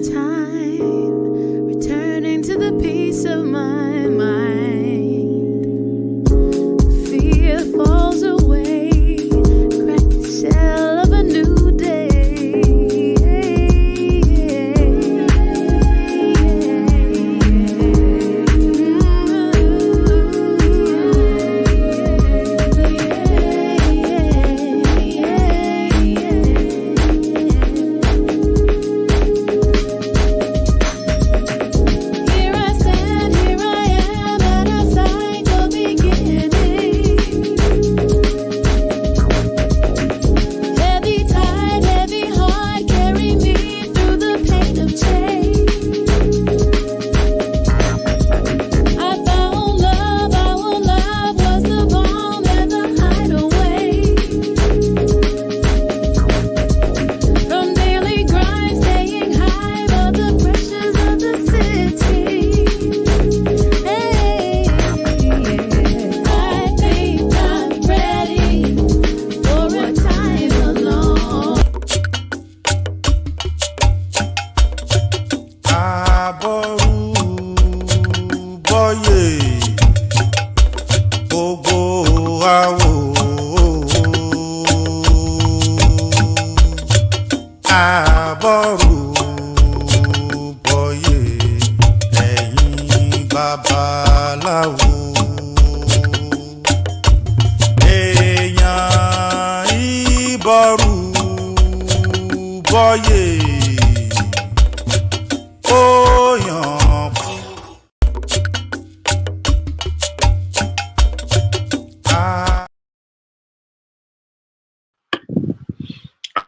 this time, returning to the peace of my mind. Fear falls away, crack the shell of a new day.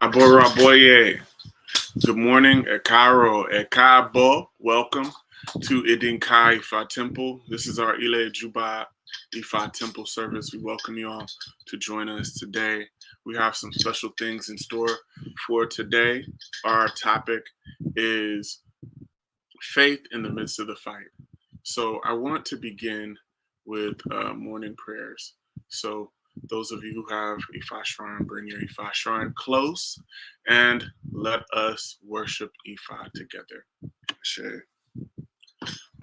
Aboraboye. Good morning, Ekaro, Ekabo. Welcome to Idinkai Ifa Temple. This is our Ile Juba Ifa Temple service. We welcome you all to join us today. We have some special things in store for today. Our topic is faith in the midst of the fight. So I want to begin with morning prayers. So those of you who have Ifa Shrine, bring your Ifa Shrine close and let us worship Ifa together. Share.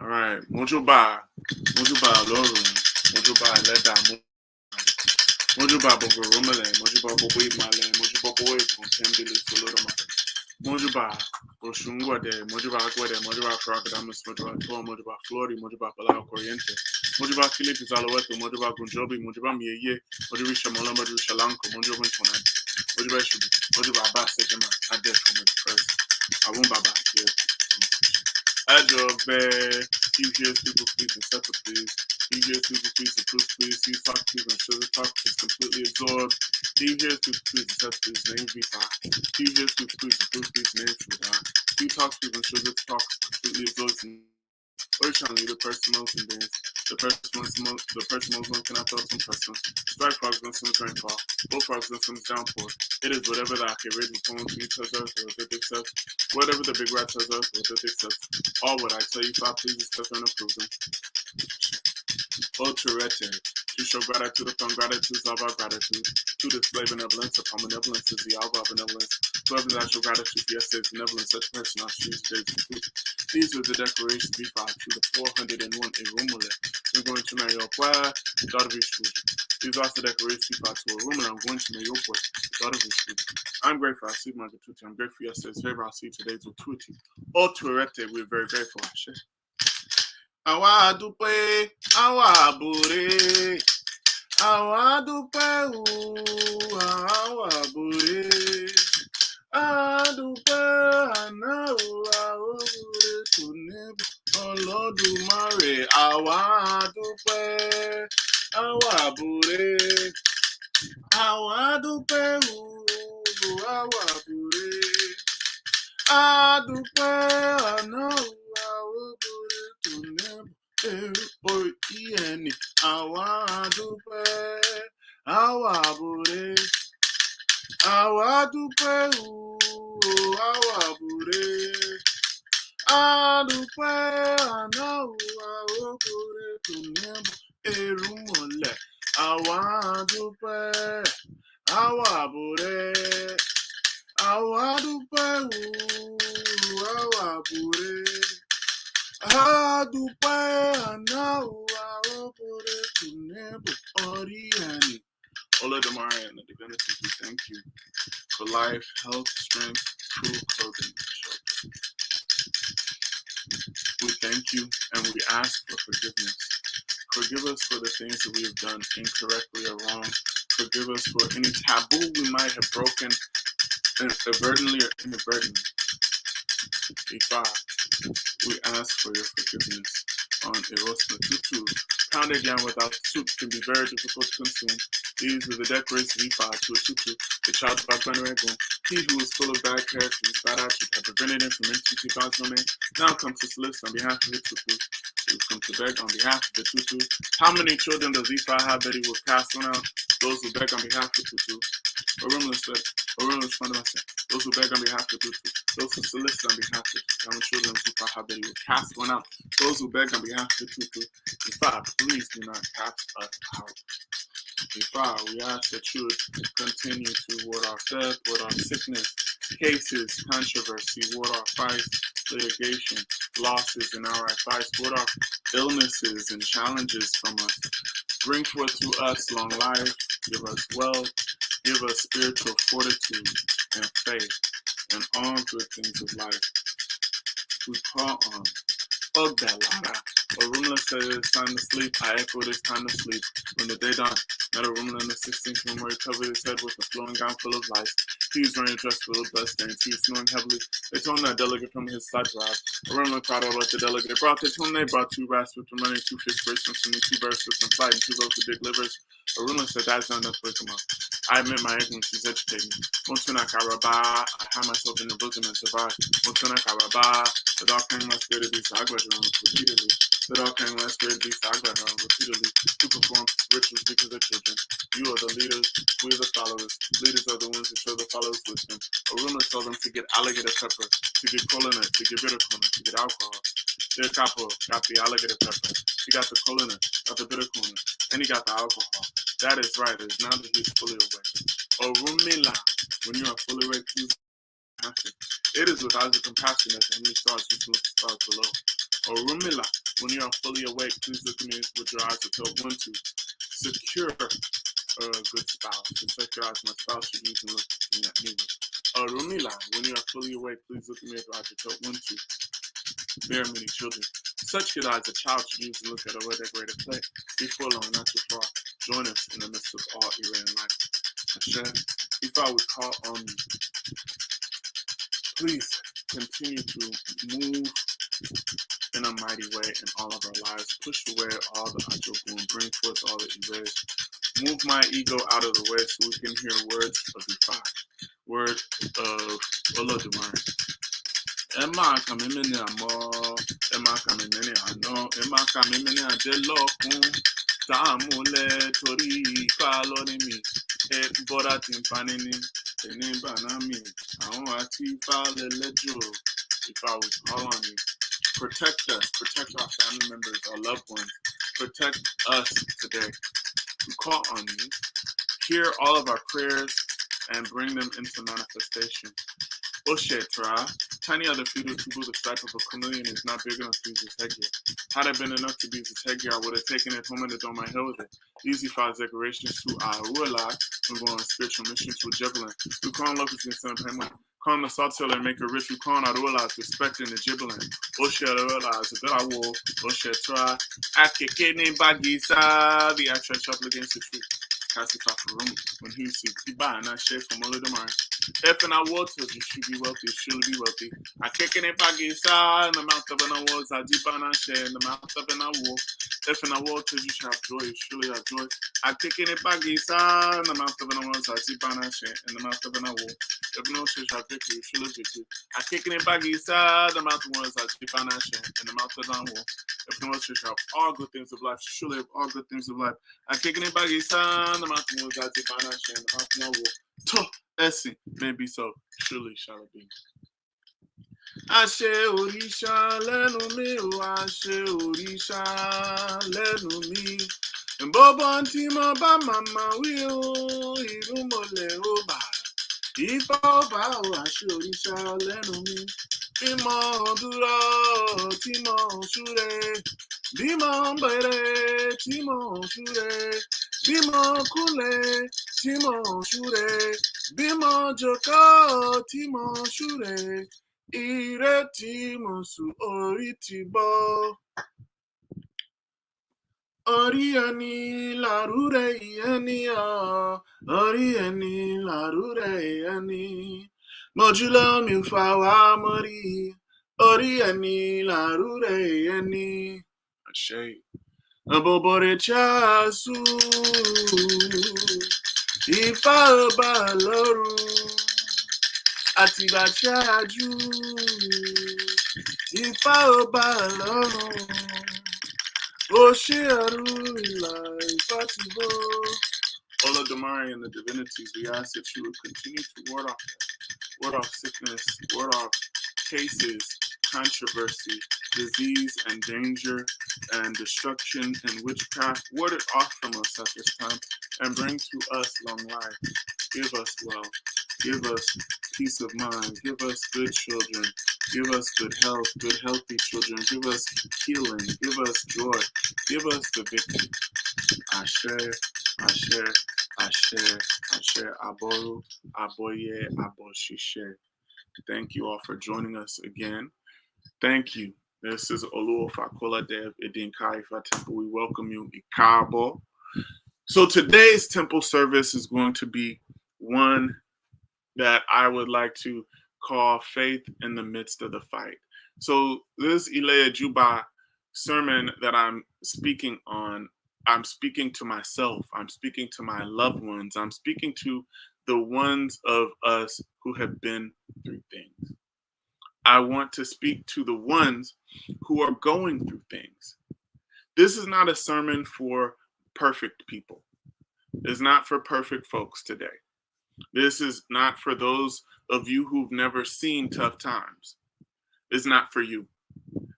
All right. Mojuba, Lorun, Mojuba, Leda, Mojuba, Bobo Romale, Mojuba, Bobo Male, Mojuba, Boy, Contembili, Solorama, Mojuba, Oshungwade, Mojuba, Aguade, Mojuba, Fragadamus, Mojuba, Tor, Mojuba, Flori, Mojuba, Palau, Corriente. Mojuba Philip Zalaweto, Mojuba Gunjobi, Mojuba Mieye, Mojuba Shamala, Mojuba Shalanko, Mojuba Tonad, Mojuba Shubi, Mojuba Abbas Sejama, Ades from it first. I won't baba here. Ajob, you hear people please and settle please. You hear people please and proof please. You talk please and sugar talk is completely absorbed. You hear people please and settle please, name be fine. You hear people please and proof please, name be fine. You talk please and sugar talk completely absorbed. Originally, the person most convinced, the person most cannot tell some person. Strike frogs against some rainfall, both frogs against some downpour. It is whatever the Akirated poems you tells us or that accept, whatever the big rat tells us or that accept. All what I tell you, God, please discuss and approve them. Oturete, to show gratitude upon gratitude is all about gratitude. To display benevolence upon benevolence is the all about benevolence. Whoever that show gratitude for yesterday's benevolence, such person I'll choose today's truth. These are the declarations we filed to the 401 Irumule. I'm going to marry your daughter of Ishku. These are the declarations we filed to Irumule. I'm going to marry your daughter of Ishku. I'm grateful I see my gratuity. I'm grateful yesterday's favor. I'll see today's gratuity. Oturete, we're very grateful. Àwa dúpẹ́, àwa bore. Àwa dúpẹ́ o, àwa bore. Àdúpẹ́ àná o, àwa bore. Kò ní Olódùmarè. Àwa dúpẹ́, àwa bore. Àwa dúpẹ́ o, àwa bore. Àdúpẹ́ àná o, àwa bore. Or Iani, Awa Dupe, Awa Bure, Awa Dupe, Awa Bure, Adupe, Ana, Awa Bure, Tunem, Erumole, Awa Dupe, Awa Bure, Awa Dupe, Awa Adupai Anau Aopore Tunebo Oriani. Ola Damari and the divinity, we thank you for life, health, strength, food, clothing, and shelter. We thank you and we ask for forgiveness. Forgive us for the things that we have done incorrectly or wrong. Forgive us for any taboo we might have broken inadvertently or inadvertently. Ifa, we ask for your forgiveness on Erosma Tutu. Pounded down without soup can be very difficult to consume. These are the decorations of Ifa to a tutu, the child of Agbanaragon. He who is full of bad characters, bad attributes, have prevented him from entering God's domain. Now comes to solicit on behalf of the tutu. We've come to beg on behalf of the tutu. How many children does Ifa have that he will cast one out? Those who beg on behalf of the tutu. Orumla said, those who beg on behalf of the tutu. Those who solicit on behalf of the tutu. How many children does Ifa have that he will cast one out? Those who beg on behalf of the tutu. Ifa, please do not cast us out. Ifa, we ask that you would continue to ward off death, ward off sickness, cases, controversy, ward off fights, litigation, losses in our advice, ward off illnesses and challenges from us. Bring forth to us long life, give us wealth, give us spiritual fortitude and faith and all good things of life. We call on Ogdalara. Orumla said it's time to sleep. I echo it is time to sleep. When the day dawned, met Orumla in the 16th room where he covered his head with a flowing gown full of lice. He was wearing a dress full of blood stains. He was snoring heavily. They told him that delegate from his side drive. Orumla caught out what the delegate brought. They told him they brought 2 rats with money, 2 fish bracelets, and 2 birds with some flight, and 2 loaves of big livers. Orumla said that's not enough for him up. I admit my ignorance is educating me. Montuna Karaba, I hide myself in the bosom and survive. Montuna Karaba, the dog came my spirit to be Sagradron repeatedly. The dog came my spirit to be Sagradron repeatedly. To perform rituals because of children. You are the leaders, we are the followers. Leaders are the ones who show the followers wisdom. Orumla told them to get alligator pepper, to get cola-nut, to get bitter cola, to get alcohol. Their capo got the alligator pepper. He got the cola-nut, got the bitter cola, and he got the alcohol. That is right, it is now that he is fully awake. Orumila, when you are fully awake, please compassion. It is with eyes of compassion that the heavenly stars you look at the stars below. Orumila, when you are fully awake, please look at me with your eyes of hope. 1, 2. Secure a good spouse. Check your eyes, my spouse should use and look at me with. Orumila, when you are fully awake, please look at me with your eyes of hope. 1, 2. Bear many children. Such good eyes a child should use to look at a well-decorated play. Before long, not too far. Join us in the midst of all Iran life. Hashem, if I would call on you, please continue to move in a mighty way in all of our lives. Push away all the ajobu and bring forth all the erase. Move my ego out of the way so we can hear words of Ifa, word of Olodumare. Emma kamimene amo, Emma kamimene ano, Emma kamimene adelokun, Tamule tori Ifa lori mi, bora timpanini, eni banami, awon ati Ifa lelejo. Ifa, we call on you. Protect us, protect our family members, our loved ones. Protect us today. We call on you. Hear all of our prayers and bring them into manifestation. Oshetra, tiny other fetal tubu the stripe of a chameleon is not big enough to use his headgear. Had it been enough to be his headgear, I would have taken it home and on my head with it. Easy five decorations to Aruala. We go on a spiritual mission to a javelin. We call on locusts and sun payment. Call on the salt seller and make a rich. We call on Aruala, respecting the gibbling. Oshetra is a better war. Oshetra, Akekene Bagisa, the actual shuffle against the tree. Castify for room when he sees Iba and I share from all of the mind. If and I water, you should be wealthy, surely be wealthy. I kick in a bagisa in the mouth of an awards, I deep and I share in the mouth of an award. If and I water, you shall have joy, you surely have joy. I kick in a bagisa in the mouth of an awards, I deep and I share in the mouth of an award. If no church have victory, you surely victory. I kick in a bagisa in the mouth of awards, I deep and I share in the mouth of an award. If no church have all good things of life, surely have all good things of life. I kick in a bagisa in the mouth of awards, I deep and I share in the mouth of an award. Essing, maybe so, surely shall it be. Ashe Orisha lenu mi, o Ashe Orisha lenu mi. Mbobo ntimo ba mama wi o, irumole o ba. Ifa o ba o Ashe Orisha lenu mi. Bímọ dúró tí mo súre. Bímọ bẹ̀rẹ̀ tí mo súre. Bímọ kúnlẹ̀ tí mo súre. Bímọ jókòó tí mo súre. Ire tí mo sùn orí ti bọ́. Orí ẹni làrúrẹ ẹni ọ̀. Orí ẹni làrúrẹ ẹni. Mojúlọ mi fà wá mọ́rí. Orí ẹni làrúrẹ ẹni. Àṣẹ. Abobore chasu. Ifá ọba lọ́run. Àtìgbà ṣáájú. Ifá ọba lọ́run. Olodumare and the divinities, we ask that you would continue to ward off sickness, ward off cases, controversy, disease, and danger, and destruction and witchcraft. Ward it off from us at this time, and bring to us long life. Give us wealth. Give us peace of mind. Give us good children. Give us good health, good healthy children. Give us healing. Give us joy. Give us the victory. Asher, Asher, Asher, Asher, Aboru, Aboye, Aboshishe. Thank you all for joining us again. Thank you. This is Oluo Fakola Dev Idinkai Temple. We welcome you, Ikabo. So today's temple service is going to be one that I would like to call Faith in the Midst of the Fight. So this Ilea Juba sermon that I'm speaking on, I'm speaking to myself, I'm speaking to my loved ones, I'm speaking to the ones of us who have been through things. I want to speak to the ones who are going through things. This is not a sermon for perfect people. It's not for perfect folks today. This is not for those of you who've never seen tough times. It's not for you.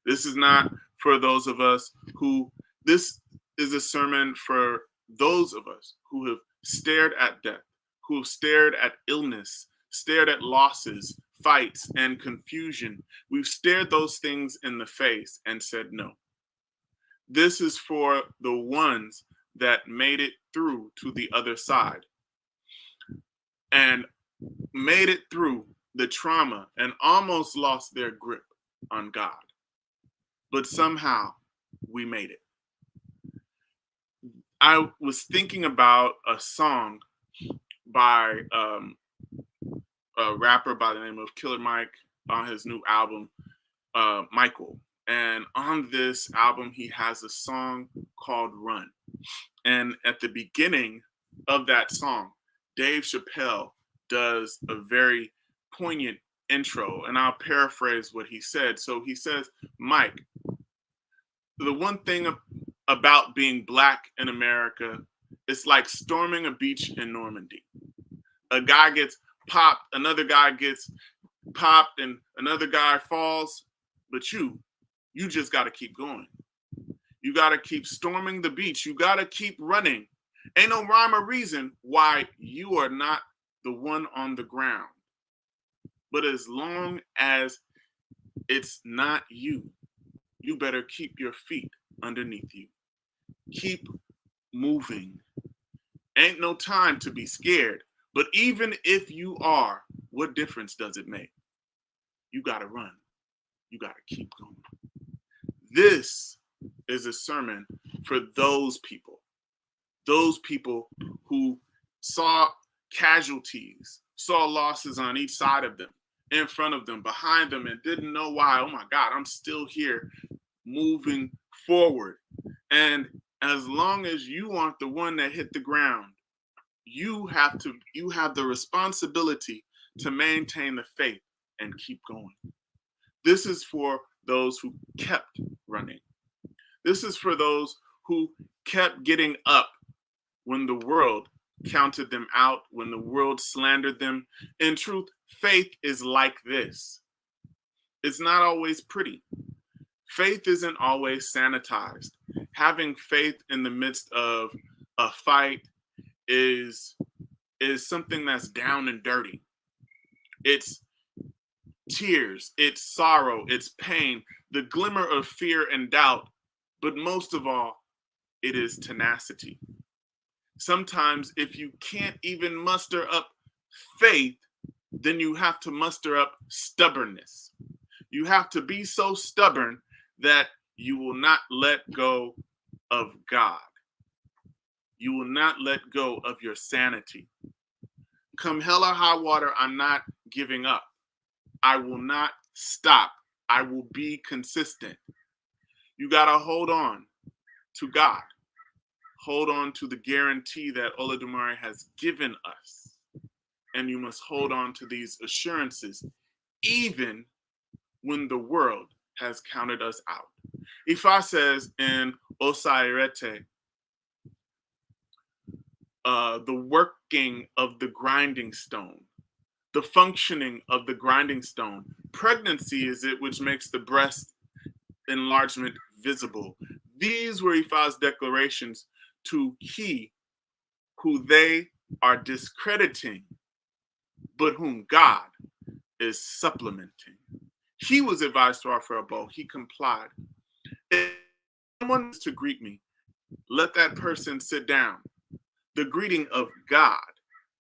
This is not for those of us who, this is a sermon for those of us who have stared at death, who have stared at illness, stared at losses, fights, and confusion. We've stared those things in the face and said no. This is for the ones that made it through to the other side and made it through the trauma and almost lost their grip on God. But somehow we made it. I was thinking about a song by a rapper by the name of Killer Mike on his new album, Michael. And on this album, he has a song called Run. And at the beginning of that song, Dave Chappelle does a very poignant intro, and I'll paraphrase what he said. So he says, Mike, the one thing about being Black in America, it's like storming a beach in Normandy. A guy gets popped, another guy gets popped, and another guy falls, but you just got to keep going. You got to keep storming the beach. You got to keep running. Ain't no rhyme or reason why you are not the one on the ground. But as long as it's not you, you better keep your feet underneath you. Keep moving. Ain't no time to be scared. But even if you are, what difference does it make? You got to run. You got to keep going. This is a sermon for those people who saw casualties, saw losses on each side of them, in front of them, behind them, and didn't know why. Oh my God, I'm still here moving forward. And as long as you aren't the one that hit the ground, you have the responsibility to maintain the faith and keep going. This is for those who kept running. This is for those who kept getting up when the world counted them out, when the world slandered them. In truth, faith is like this. It's not always pretty. Faith isn't always sanitized. Having faith in the midst of a fight is something that's down and dirty. It's tears, it's sorrow, it's pain, the glimmer of fear and doubt, but most of all, it is tenacity. Sometimes, if you can't even muster up faith, then you have to muster up stubbornness. You have to be so stubborn that you will not let go of God. You will not let go of your sanity. Come hell or high water, I'm not giving up. I will not stop. I will be consistent. You got to hold on to God. Hold on to the guarantee that Olodumare has given us. And you must hold on to these assurances, even when the world has counted us out. Ifa says in Osairete, the working of the grinding stone, the functioning of the grinding stone. Pregnancy is it which makes the breast enlargement visible. These were Ifa's declarations to he who they are discrediting, but whom God is supplementing. He was advised to offer a bow. He complied. If someone is to greet me, let that person sit down. The greeting of God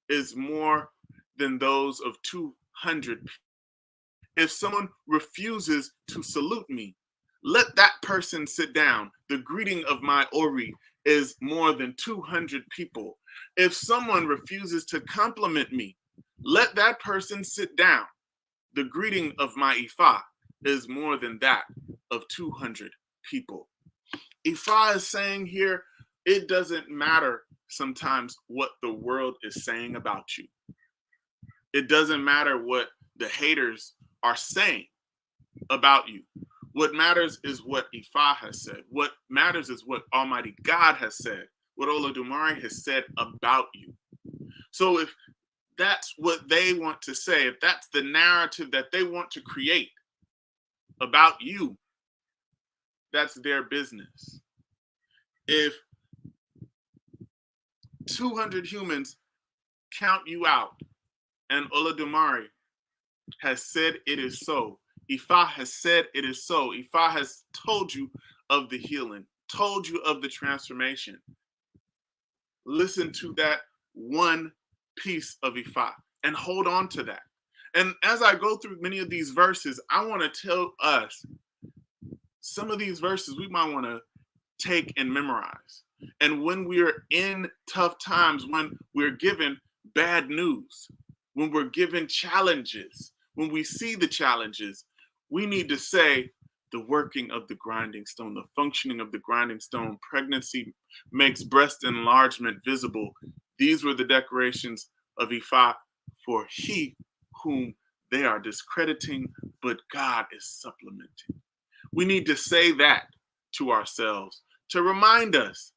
is more than those of 200 people. If someone refuses to salute me, let that person sit down. The greeting of my Ori is more than 200 people. If someone refuses to compliment me, let that person sit down. The greeting of my Ifa is more than that of 200 people. Ifa is saying here, it doesn't matter sometimes what the world is saying about you. It doesn't matter what the haters are saying about you. What matters is what Ifa has said. What matters is what Almighty God has said, what Olodumare has said about you. So if that's what they want to say, if that's the narrative that they want to create about you, that's their business. If 200 humans count you out and Olodumare has said it is so, Ifa has said it is so, Ifa has told you of the healing, told you of the transformation, listen to that one piece of Ifa and hold on to that. And as I go through many of these verses, I want to tell us some of these verses we might want to take and memorize. And when we're in tough times, when we're given bad news, when we're given challenges, when we see the challenges, we need to say the working of the grinding stone, the functioning of the grinding stone. Pregnancy makes breast enlargement visible. These were the declarations of Ifa for he whom they are discrediting, but God is supplementing. We need to say that to ourselves to remind us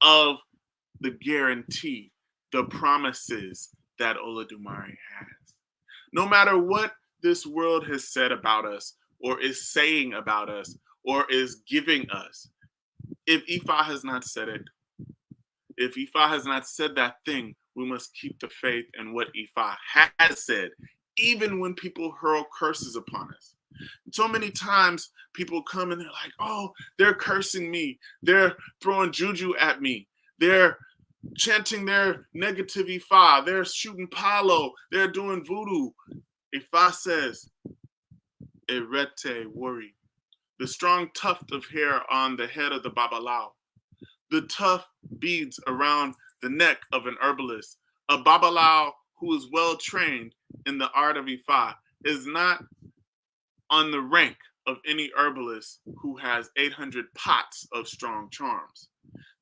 of the guarantee, the promises that Olodumare has. No matter what this world has said about us, or is saying about us, or is giving us, if Ifa has not said it, if Ifa has not said that thing, we must keep the faith in what Ifa has said, even when people hurl curses upon us. So many times people come and they're like, oh, they're cursing me. They're throwing juju at me. They're chanting their negative Ifa. They're shooting palo. They're doing voodoo. Ifa says, Erete worry. The strong tuft of hair on the head of the Babalao. The tough beads around the neck of an herbalist. A Babalao who is well trained in the art of Ifa is not on the rank of any herbalist who has 800 pots of strong charms.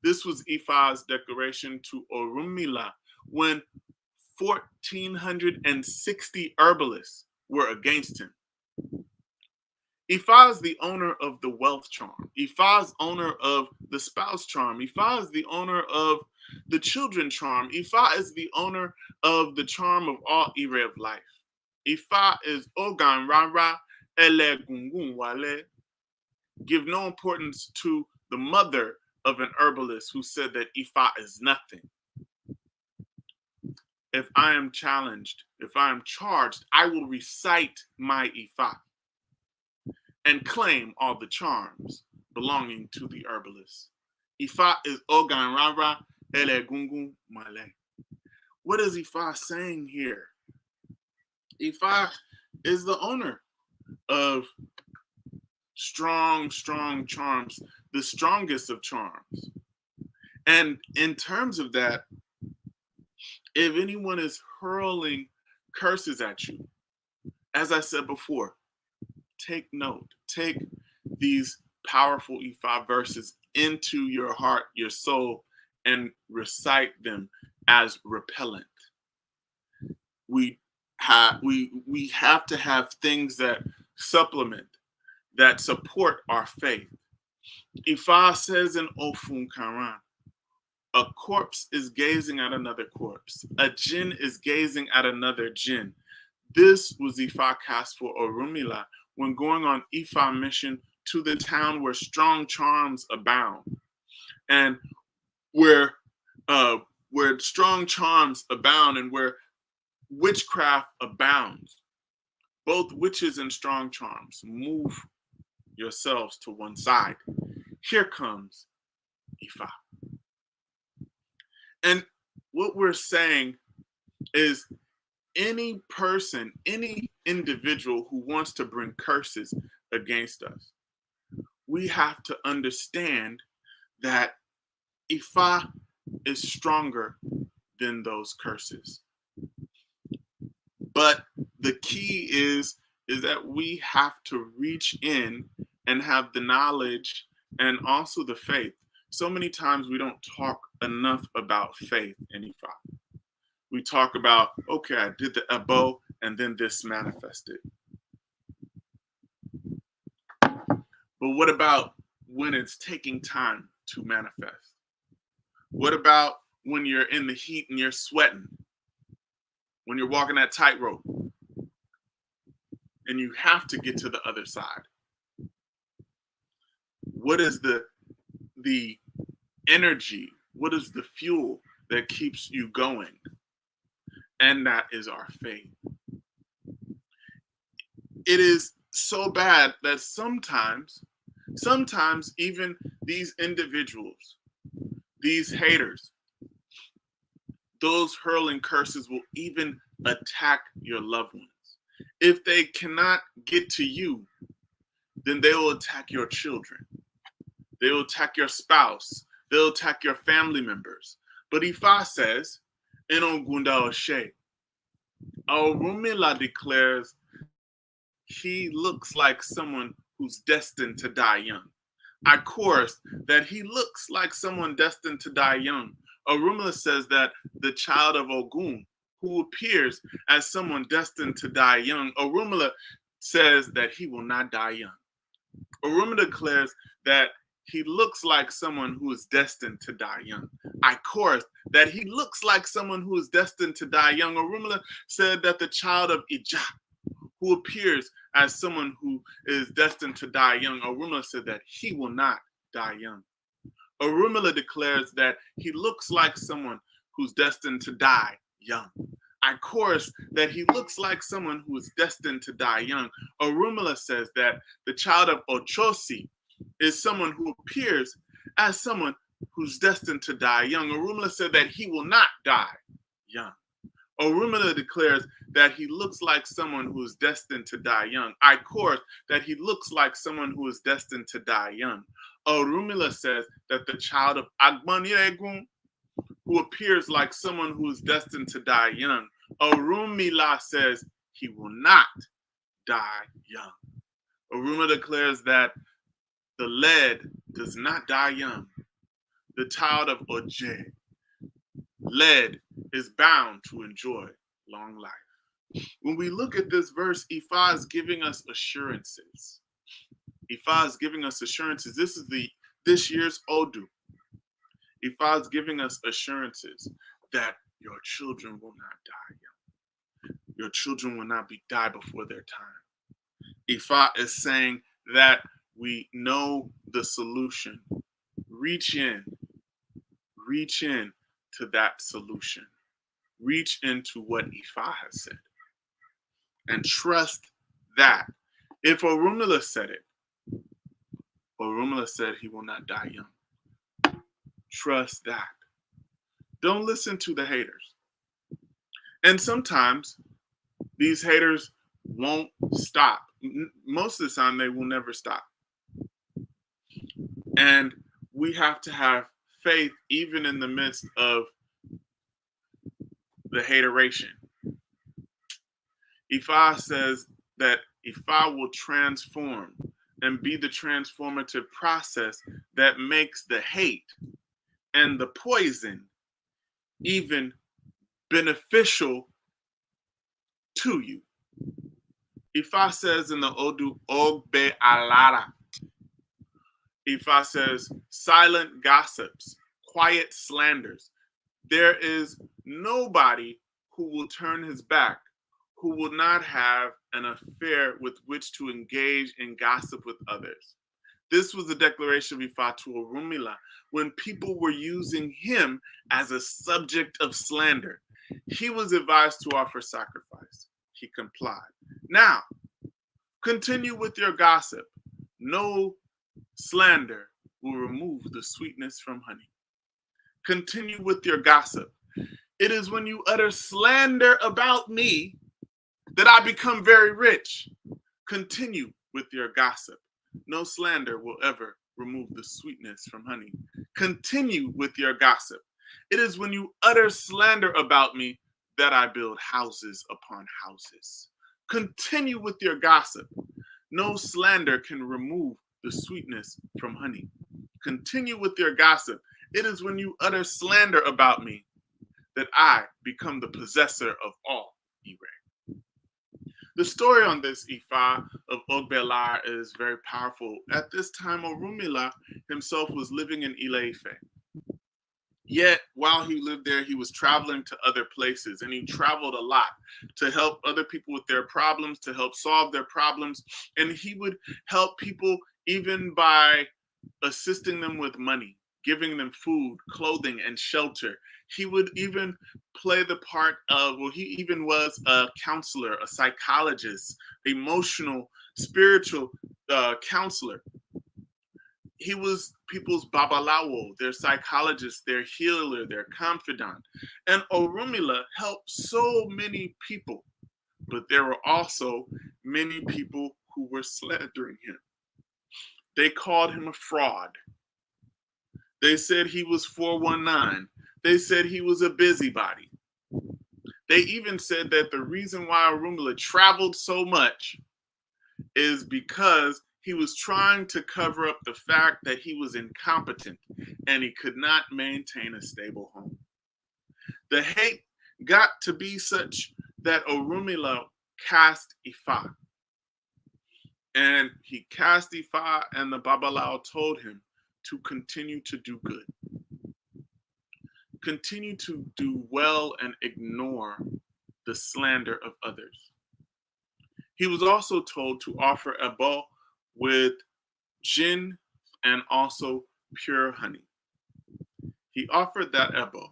This was Ifa's declaration to Orunmila when 1,460 herbalists were against him. Ifa is the owner of the wealth charm. Ifa is owner of the spouse charm. Ifa is the owner of the children charm. Ifa is the owner of the charm of all area of life. Ifa is Ogan Rara Ele Gungun Wale. Give no importance to the mother of an herbalist who said that Ifa is nothing. If I am challenged, if I am charged, I will recite my Ifa and claim all the charms belonging to the herbalist. Ifa is Ogan Rara Ele Gungun Male. What is Ifa saying here? Ifa is the owner of strong charms, the strongest of charms. And in terms of that, if anyone is hurling curses at you, as I said before, take note. Take these powerful Ifa verses into your heart, your soul, and recite them as repellent. We have to have things that supplement, that support our faith. Ifa says in Ofun Karan, a corpse is gazing at another corpse. A jinn is gazing at another jinn. This was Ifa cast for Orunmila when going on Ifa mission to the town where strong charms abound, and where strong charms abound and where witchcraft abounds. Both witches and strong charms, move yourselves to one side. Here comes Ifa. And what we're saying is any person, any individual who wants to bring curses against us, we have to understand that Ifa is stronger than those curses. But the key is that we have to reach in and have the knowledge and also the faith. So many times we don't talk enough about faith in Ifa. We talk about, okay, I did the Ebo and then this manifested. But what about when it's taking time to manifest? What about when you're in the heat and you're sweating? When you're walking that tightrope and you have to get to the other side? What is the energy? What is the fuel that keeps you going? And that is our faith. It is so bad that sometimes even these individuals, these haters, those hurling curses will even attack your loved ones. If they cannot get to you, then they will attack your children. They will attack your spouse. They'll attack your family members. But Ifa says, in Ogunda Oshe, Orunmila declares he looks like someone who's destined to die young. I chorus that he looks like someone destined to die young. Orunmila says that the child of Ogun, who appears as someone destined to die young, Orunmila says that he will not die young. Orunmila declares that he looks like someone who is destined to die young. I chorus that he looks like someone who is destined to die young. Orunmila said that the child of Ija, who appears as someone who is destined to die young, Orunmila said that he will not die young. Orunmila declares that he looks like someone who's destined to die young. I chorus that he looks like someone who is destined to die young. Orunmila says that the child of Ochosi is someone who appears as someone who's destined to die young. Orunmila said that he will not die young. Orunmila declares that he looks like someone who is destined to die young. I chorus that he looks like someone who is destined to die young. Orunmila says that the child of Agbanyegun, who appears like someone who is destined to die young, Orunmila says he will not die young. Orunmila declares that the lead does not die young. The child of Oje, lead, is bound to enjoy long life. When we look at this verse, Ifa is giving us assurances. Ifa is giving us assurances. This is this year's Odu. Ifa is giving us assurances that your children will not die young. Your children will not die before their time. Ifa is saying that we know the solution. Reach in to that solution. Reach into what Ifa has said. And trust that. If Orunmila said it, Orunmila said he will not die young. Trust that. Don't listen to the haters. And sometimes these haters won't stop. Most of the time, they will never stop. And we have to have faith even in the midst of the hateration. Ifa says that Ifa will transform and be the transformative process that makes the hate and the poison even beneficial to you. Ifa says in the Odu Ogbe Alara, Ifa says, silent gossips, quiet slanders. There is nobody who will turn his back, who will not have an affair with which to engage in gossip with others. This was the declaration of Ifa to Orunmila when people were using him as a subject of slander. He was advised to offer sacrifice. He complied. Now, continue with your gossip. No slander will remove the sweetness from honey. Continue with your gossip. It is when you utter slander about me that I become very rich. Continue with your gossip. No slander will ever remove the sweetness from honey. Continue with your gossip. It is when you utter slander about me that I build houses upon houses. Continue with your gossip. No slander can remove the sweetness from honey. Continue with your gossip. It is when you utter slander about me that I become the possessor of all Ire. The story on this Ifa of Ogbelar is very powerful. At this time, Orunmila himself was living in Ile-Ife. Yet, while he lived there, he was traveling to other places, and he traveled a lot to help other people with their problems, to help solve their problems, and he would help people even by assisting them with money, giving them food, clothing, and shelter. He would even play the part of, well, he even was a counselor, a psychologist, emotional, spiritual counselor. He was people's babalawo, their psychologist, their healer, their confidant. And Orunmila helped so many people, but there were also many people who were slandering him. They called him a fraud. They said he was 419. They said he was a busybody. They even said that the reason why Orunmila traveled so much is because he was trying to cover up the fact that he was incompetent and he could not maintain a stable home. The hate got to be such that Orunmila cast Ifa. And he cast Ifa, and the Babalawo told him to continue to do good. Continue to do well and ignore the slander of others. He was also told to offer ebo with gin and also pure honey. He offered that ebo.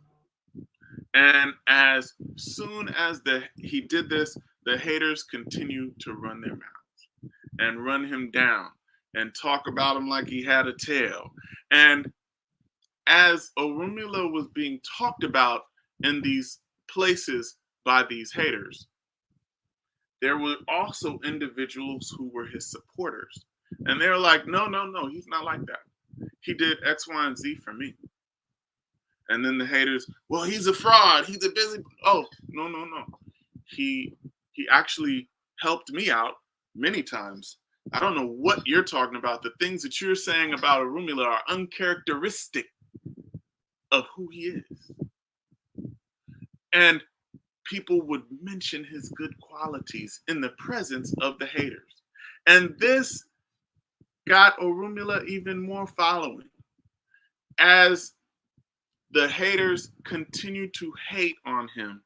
And as soon as he did this, the haters continued to run their mouths and run him down and talk about him like he had a tail. And as Orunmila was being talked about in these places by these haters, there were also individuals who were his supporters. And they were like, no, he's not like that. He did X, Y, and Z for me. And then the haters, well, he's a fraud. He's a busy. Oh, no. He actually helped me out many times. I don't know what you're talking about. The things that you're saying about Orunmila are uncharacteristic of who he is. And people would mention his good qualities in the presence of the haters. And this got Orunmila even more following. As the haters continued to hate on him,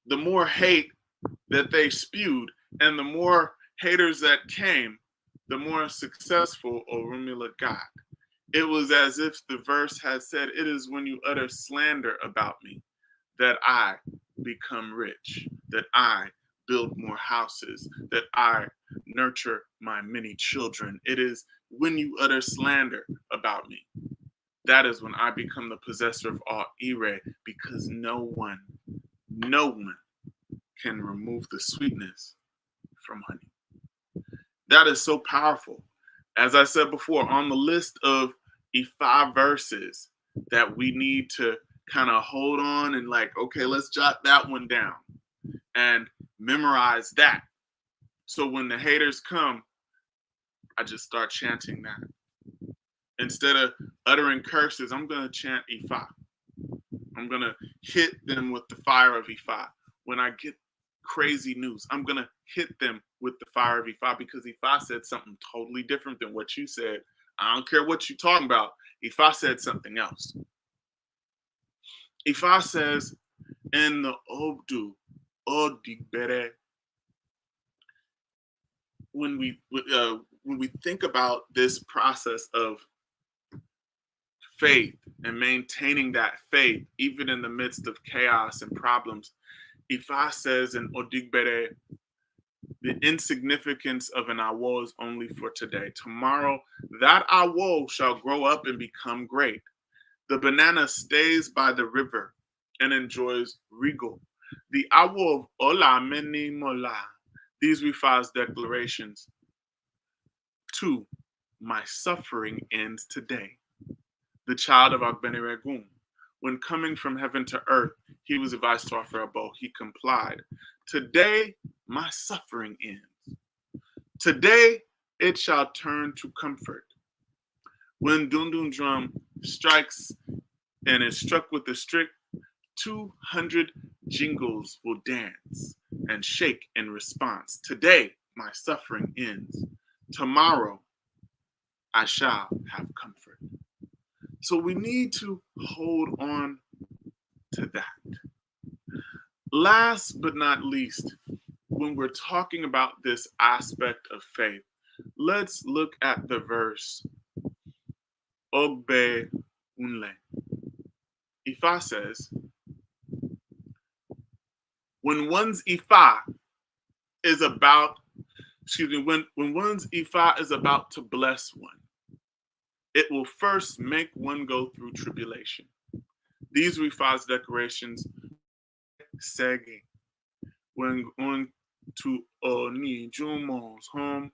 the more hate that they spewed and the more haters that came, the more successful Orunmila got. It was as if the verse had said, it is when you utter slander about me that I become rich, that I build more houses, that I nurture my many children. It is when you utter slander about me, that is when I become the possessor of all Ire, because no one can remove the sweetness from honey. That is so powerful. As I said before, on the list of the 5 verses that we need to kind of hold on and like, okay, let's jot that one down and memorize that. So when the haters come, I just start chanting that. Instead of uttering curses, I'm going to chant Ifa. I'm going to hit them with the fire of Ifa. When I get crazy news, I'm going to hit them with the fire of Ifa, because Ifa said something totally different than what you said. I don't care what you're talking about. Ifa said something else. Ifa says in the Ogdu, Odigbere, when we think about this process of faith and maintaining that faith, even in the midst of chaos and problems, Ifa says in Odigbere, the insignificance of an awo is only for today. Tomorrow, that awo shall grow up and become great. The banana stays by the river and enjoys regal. The awo of Ola Meni Mola. These Ifa's declarations. 2, my suffering ends today. The child of Agbeneregum. When coming from heaven to earth, he was advised to offer a bow. He complied. Today, my suffering ends. Today, it shall turn to comfort. When Dundun drum strikes and is struck with a stick, 200 jingles will dance and shake in response. Today, my suffering ends. Tomorrow, I shall have comfort. So we need to hold on to that. Last but not least, when we're talking about this aspect of faith, let's look at the verse Ogbe Unle. Ifa says, when one's Ifa is about, when one's Ifa is about to bless one, it will first make one go through tribulation. These are Ifa's declarations. Segi, when going to Oni Jumo's home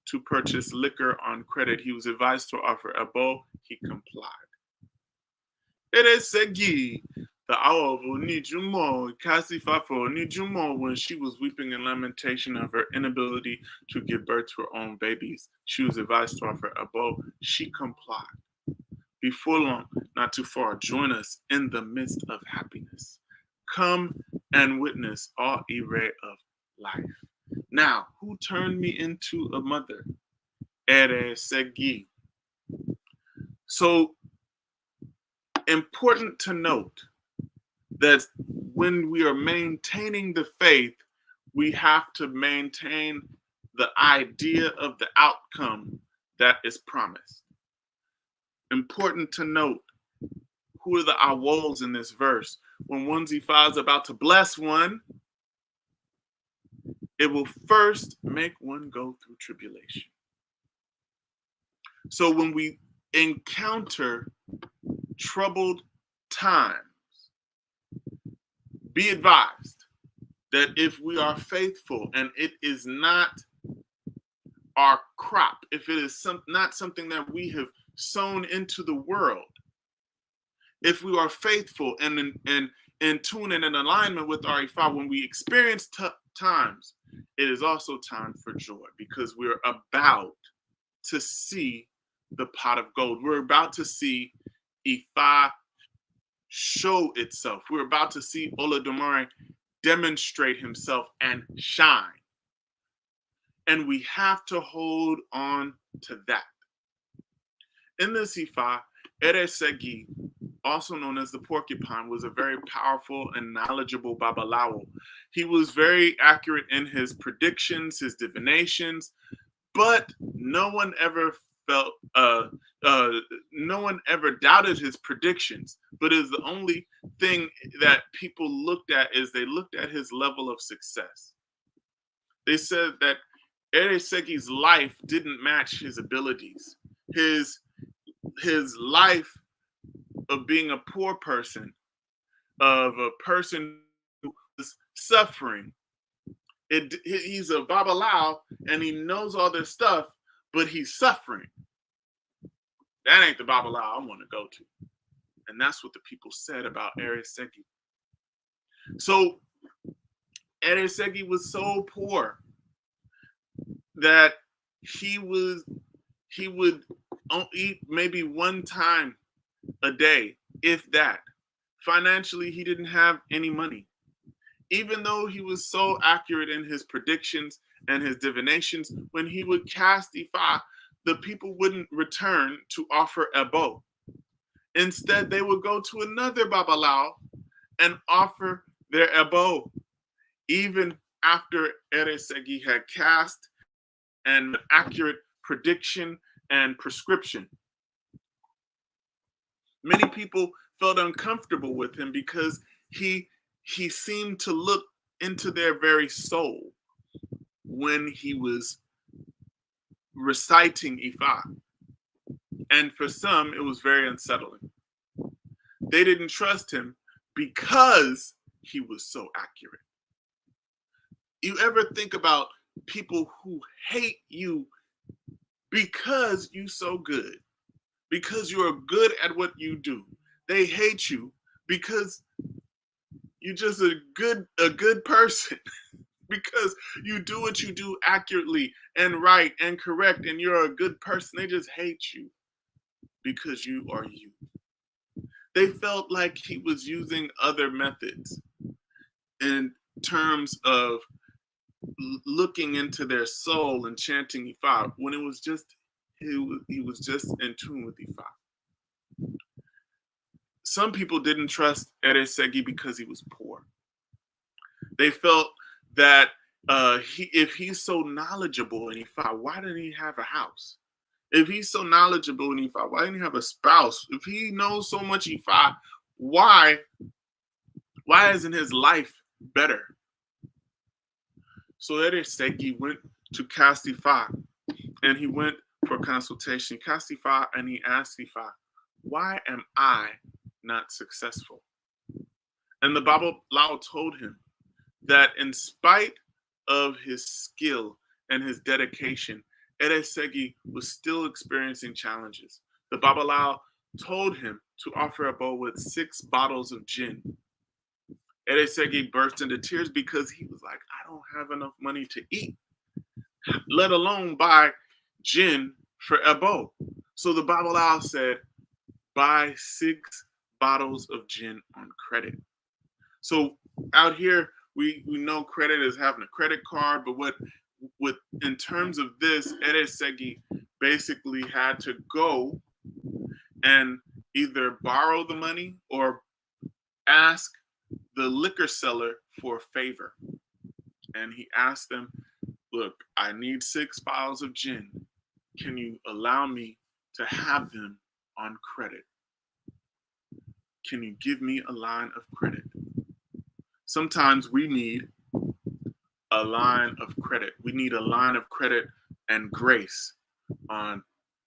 to purchase liquor on credit, he was advised to offer a bow. He complied. It is Segi, the hour of Oni Jumo, Kasifa for Oni Jumo, when she was weeping in lamentation of her inability to give birth to her own babies. She was advised to offer a bow. She complied. Before long, not too far, join us in the midst of happiness. Come and witness all Ire of life. Now, who turned me into a mother? Ere Segi. So, important to note that when we are maintaining the faith, we have to maintain the idea of the outcome that is promised. Important to note, who are the awos in this verse? When one's Ifa is about to bless one, it will first make one go through tribulation. So when we encounter troubled times, be advised that if we are faithful and it is not our crop, if it is not something that we have sown into the world, if we are faithful and in tune and in alignment with our Ifa, when we experience tough times, it is also time for joy, because we're about to see the pot of gold. We're about to see Ifa show itself. We're about to see Olodumare demonstrate himself and shine. And we have to hold on to that. In this Ifa, Ere Segi, also known as the porcupine, was a very powerful and knowledgeable Babalawo. He was very accurate in his predictions, his divinations, but no one ever doubted his predictions. But is the only thing that people looked at is they looked at his level of success. They said that Eresegi's life didn't match his abilities. His life of being a poor person, of a person who was suffering. He's a Babalao and he knows all this stuff, but he's suffering. That ain't the Babalao I want to go to. And that's what the people said about Eresegi. So Eresegi was so poor that he would eat maybe one time a day, if that. Financially, he didn't have any money. Even though he was so accurate in his predictions and his divinations, when he would cast Ifa, the people wouldn't return to offer Ebo. Instead, they would go to another Babalao and offer their Ebo, even after Eresegi had cast an accurate prediction and prescription. Many people felt uncomfortable with him because he seemed to look into their very soul when he was reciting Ifa. And for some, it was very unsettling. They didn't trust him because he was so accurate. You ever think about people who hate you because you're so good, because you're good at what you do? They hate you because you're just a good person, because you do what you do accurately and right and correct, and you're a good person. They just hate you because you are you. They felt like he was using other methods in terms of looking into their soul and chanting Ifa, when it was just he was just in tune with Ifa. Some people didn't trust Eresegi because he was poor. They felt that if he's so knowledgeable in Ifa, why didn't he have a house? If he's so knowledgeable in Ifa, why didn't he have a spouse? If he knows so much Ifa, why isn't his life better? So Eresegi went to cast Ifa, and he went for consultation. He cast Ifa and he asked Ifa, why am I not successful? And the Babalao told him that in spite of his skill and his dedication, Eresegi was still experiencing challenges. The Babalao told him to offer Ebo with 6 bottles of gin. Eresegi burst into tears because he was like, I don't have enough money to eat, let alone buy gin for Ebo. So the Babalao said, buy 6 bottles of gin on credit. So out here, we know credit is having a credit card, but what in terms of this, Eresegi basically had to go and either borrow the money or ask the liquor seller for a favor. And he asked them, look, I need 6 bottles of gin. Can you allow me to have them on credit? Can you give me a line of credit? Sometimes we need a line of credit. We need a line of credit and grace on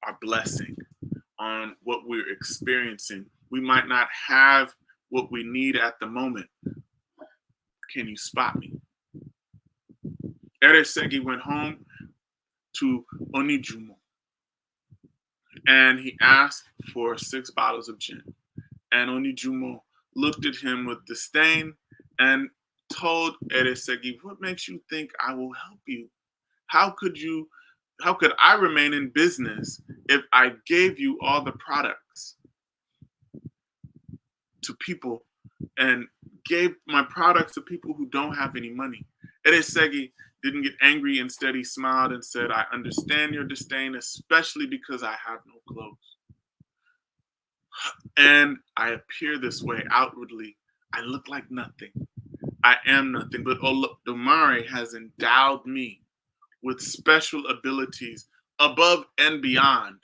our blessing, on what we're experiencing. We might not have what we need at the moment. Can you spot me? Eresegi went home to Onijumo and he asked for 6 bottles of gin. And Onijumo looked at him with disdain and told Eresegi, what makes you think I will help you? How could I remain in business if I gave you all the products to people and gave my products to people who don't have any money? Eresegi didn't get angry. Instead, he smiled and said, I understand your disdain, especially because I have no clothes. And I appear this way outwardly. I look like nothing. I am nothing. But Olodumare has endowed me with special abilities above and beyond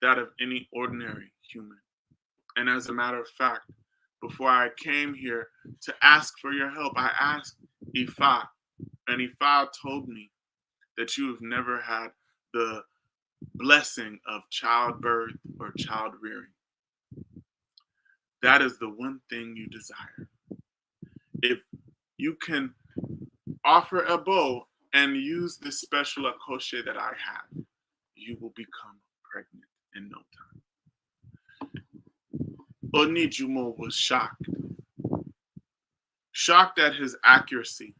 that of any ordinary human. And as a matter of fact, before I came here to ask for your help, I asked Ifa, And Ifa told me that you have never had the blessing of childbirth or child rearing. That is the one thing you desire. If you can offer a bow and use this special akoshe that I have, you will become pregnant in no time. Onijumo was shocked at his accuracy,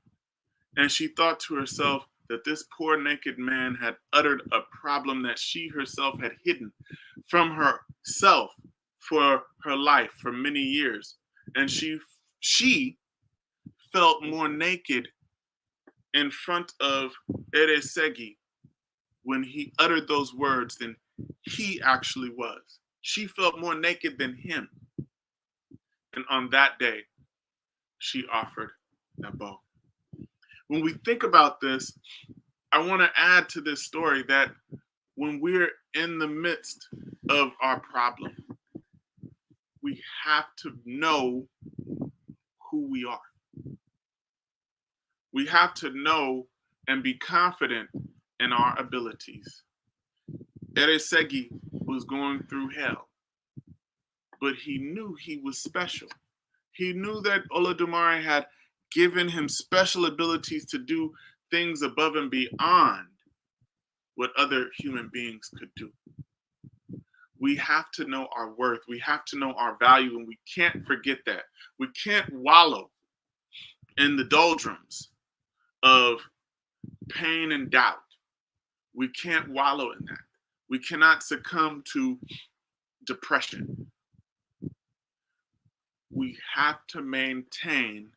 and she thought to herself that this poor naked man had uttered a problem that she herself had hidden from herself for her life for many years. And she felt more naked in front of Eresegi when he uttered those words than he actually was. She felt more naked than him. And on that day, she offered that bow. When we think about this, I want to add to this story that when we're in the midst of our problem, we have to know who we are. We have to know and be confident in our abilities. Eresegi was going through hell, but he knew he was special. He knew that Olodumare had given him special abilities to do things above and beyond what other human beings could do. We have to know our worth. We have to know our value, and we can't forget that. We can't wallow in the doldrums of pain and doubt. We can't wallow in that. We cannot succumb to depression. We have to maintain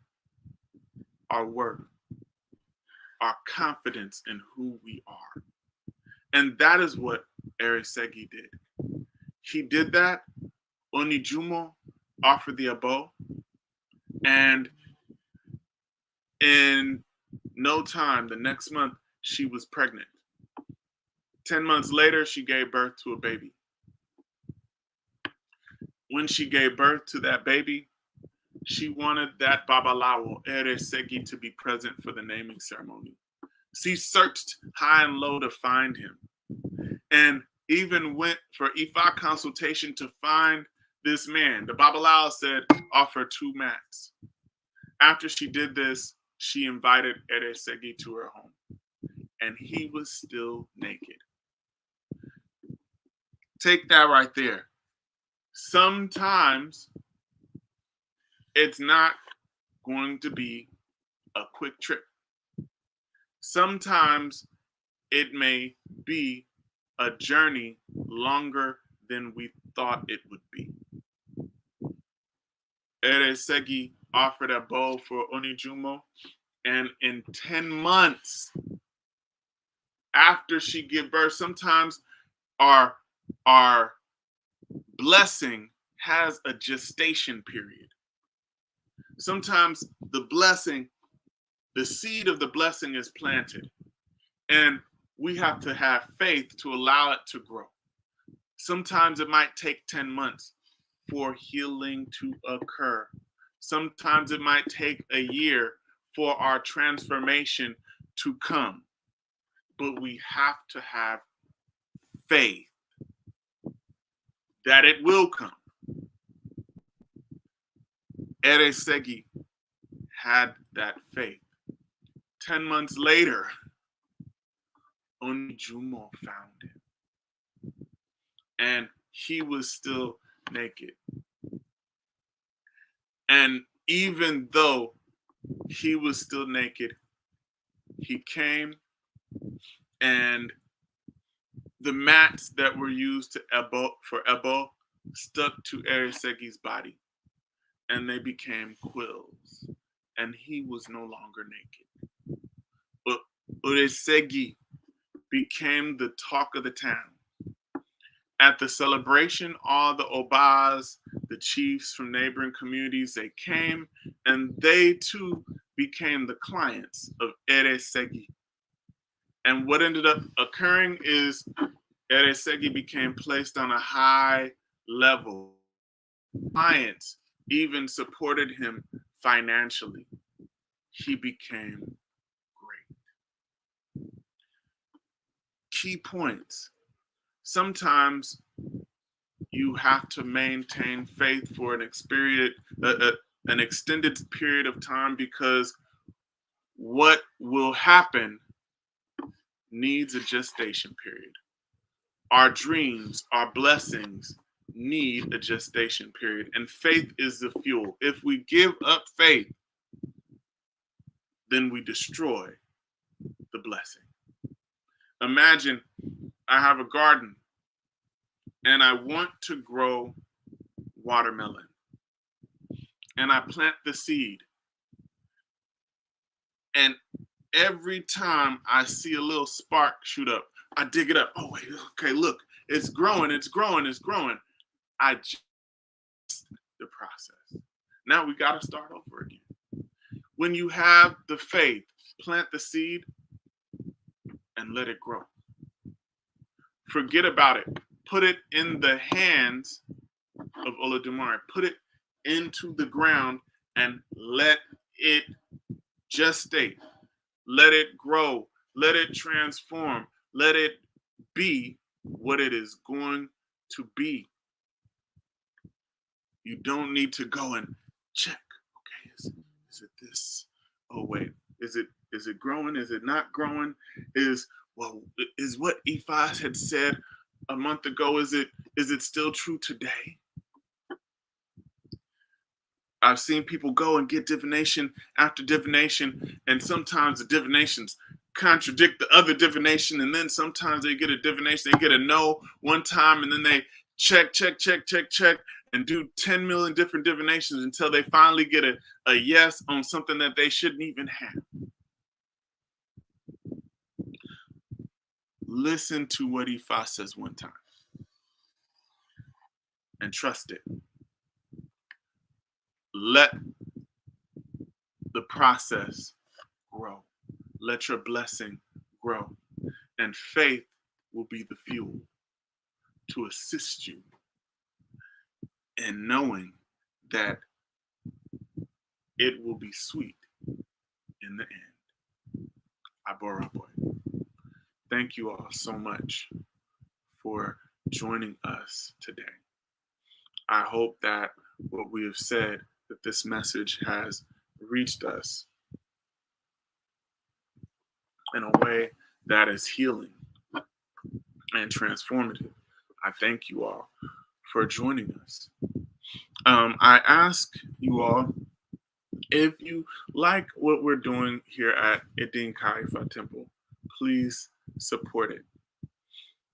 our worth, our confidence in who we are. And that is what Eresegi did. He did that. Onijumo offered the abo, and in no time, the next month, she was pregnant. 10 months later, she gave birth to a baby. When she gave birth to that baby, she wanted that Babalawo, Eresegi, to be present for the naming ceremony. She searched high and low to find him, and even went for Ifa consultation to find this man. The Babalawo said, offer 2 mats. After she did this, she invited Eresegi to her home, and he was still naked. Take that right there. Sometimes it's not going to be a quick trip. Sometimes it may be a journey longer than we thought it would be. Eresegi offered a bow for Onijumo, and in 10 months after she gave birth, sometimes our blessing has a gestation period. Sometimes the blessing, the seed of the blessing is planted, and we have to have faith to allow it to grow. Sometimes it might take 10 months for healing to occur. Sometimes it might take a year for our transformation to come. But we have to have faith that it will come. Eresegi had that faith. 10 months later, Onijumo found him, and he was still naked. And even though he was still naked, he came, and the mats that were used for Ebo stuck to Eresegi's body, and they became quills, and he was no longer naked. But Eresegi became the talk of the town. At the celebration, all the Obas, the chiefs from neighboring communities, they came, and they too became the clients of Eresegi. And what ended up occurring is Eresegi became placed on a high level. Clients even supported him financially. He became great. key points. Sometimes you have to maintain faith for an extended period of time, because what will happen needs a gestation period. Our dreams, our blessings need a gestation period, and faith is the fuel. If we give up faith, then we destroy the blessing. Imagine I have a garden and I want to grow watermelon, and I plant the seed, and every time I see a little spark shoot up, I dig it up. Oh, wait, okay, look, it's growing, it's growing, it's growing. I just the process. Now we got to start over again. When you have the faith, plant the seed and let it grow. Forget about it. Put it in the hands of Olodumare. Put it into the ground and let it gestate. Let it grow. Let it transform. Let it be what it is going to be. You don't need to go and check. Okay, is it this? Oh wait, is it growing? Is it not growing? Is what Ifa had said a month ago, is it still true today? I've seen people go and get divination after divination, and sometimes the divinations contradict the other divination, and then sometimes they get a divination, they get a no one time, and then they check, and do 10 million different divinations until they finally get a yes on something that they shouldn't even have. Listen to what Ifa says one time and trust it. Let the process grow. Let your blessing grow. And faith will be the fuel to assist you in knowing that it will be sweet in the end. Aboraboy. Thank you all so much for joining us today. I hope that what we have said, that this message has reached us in a way that is healing and transformative. I thank you all for joining us. I ask you all, if you like what we're doing here at Idin Kai Ifa Temple, please support it.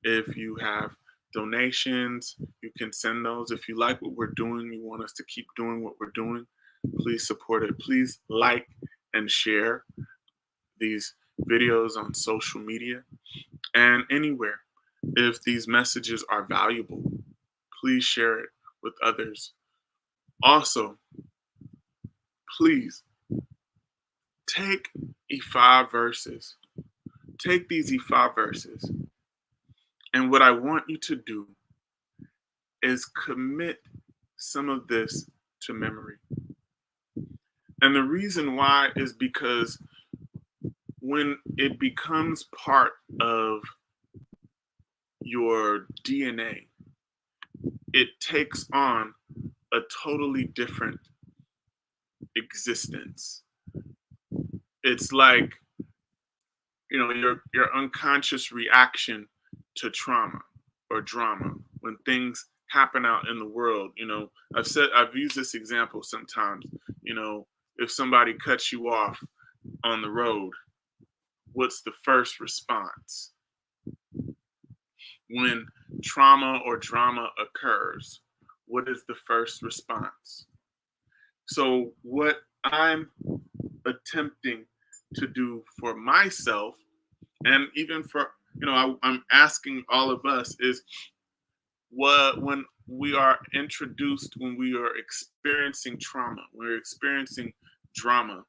If you have donations, you can send those. If you like what we're doing, you want us to keep doing what we're doing, please support it. Please like and share these videos on social media and anywhere. If these messages are valuable, please share it with others. Also, please take Ifa verses. Take these Ifa verses, and what I want you to do is commit some of this to memory. And the reason why is because when it becomes part of your DNA, it takes on a totally different existence. It's like, your unconscious reaction to trauma or drama when things happen out in the world. I've used this example sometimes. If somebody cuts you off on the road, what's the first response? When trauma or drama occurs, what is the first response? So what I'm attempting to do for myself, and even for, I'm asking all of us, is when we are introduced, when we are experiencing trauma, when we're experiencing drama,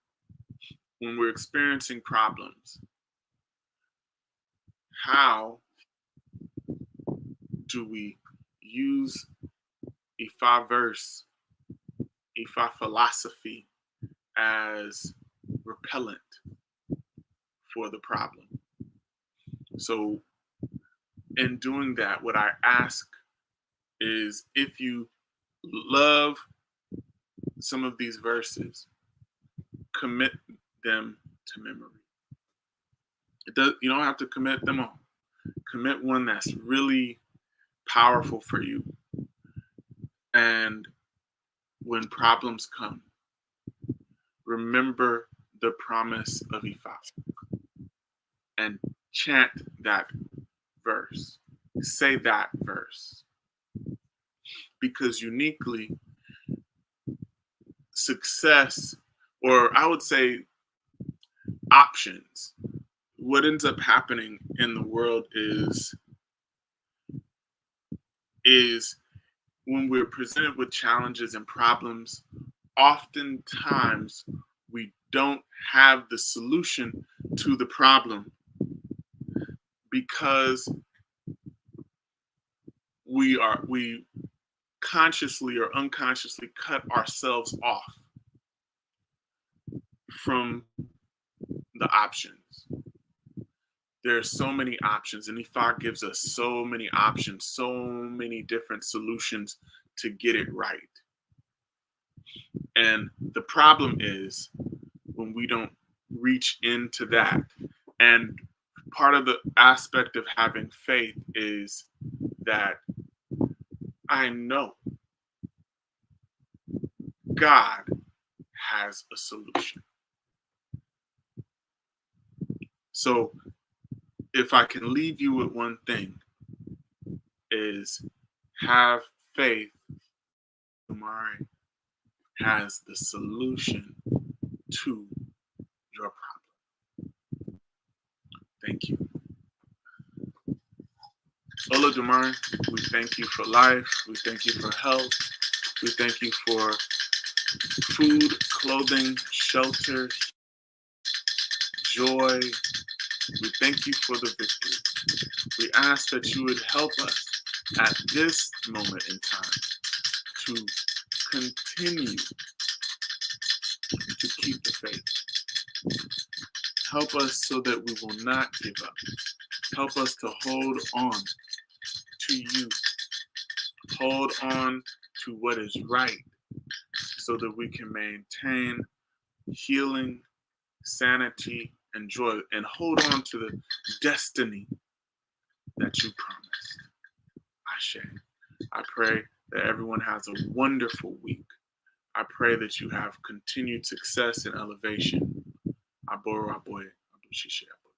when we're experiencing problems, how do we use Ifa verse, Ifa philosophy as repellent for the problem? So in doing that, what I ask is, if you love some of these verses, commit them to memory. You don't have to commit them all. Commit one that's really powerful for you. And when problems come, remember the promise of Ifa and chant that verse. Say that verse. Because uniquely, success, or I would say options, what ends up happening in the world is when we're presented with challenges and problems, oftentimes we don't have the solution to the problem because we consciously or unconsciously cut ourselves off from the options. There are so many options, and Ifa gives us so many options, so many different solutions to get it right. And the problem is when we don't reach into that. And part of the aspect of having faith is that I know God has a solution. So if I can leave you with one thing, is have faith. Omari has the solution to your problem. Thank you. Olodumare, we thank you for life. We thank you for health. We thank you for food, clothing, shelter, joy. We thank you for the victory. We ask that you would help us at this moment in time to continue to keep the faith. Help us so that we will not give up. Help us to hold on to you. Hold on to what is right so that we can maintain healing, sanity, and joy, and hold on to the destiny that you promised. Ashe. I pray that everyone has a wonderful week. I pray that you have continued success and elevation. Aboro Aboye, Abushishe Aboto.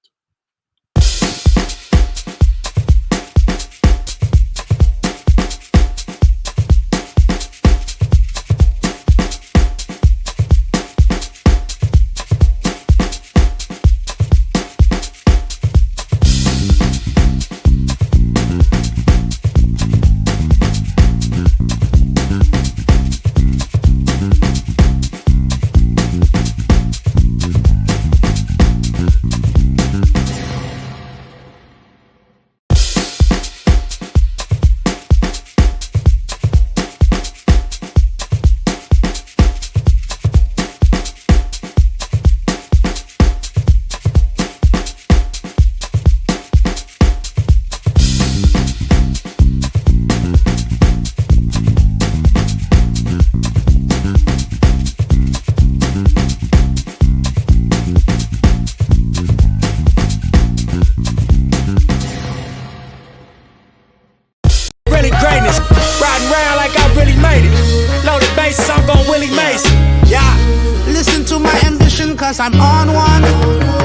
I'm on one,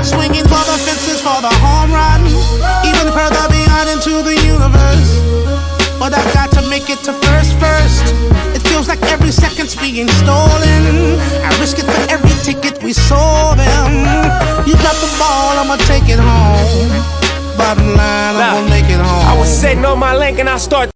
swinging for the fences for the home run, even further beyond into the universe. But I've got to make it to first. It feels like every second's being stolen. I risk it for every ticket we sold them. You got the ball, I'ma take it home. Bottom line, I'm gonna make it home. I was sitting on my link and I start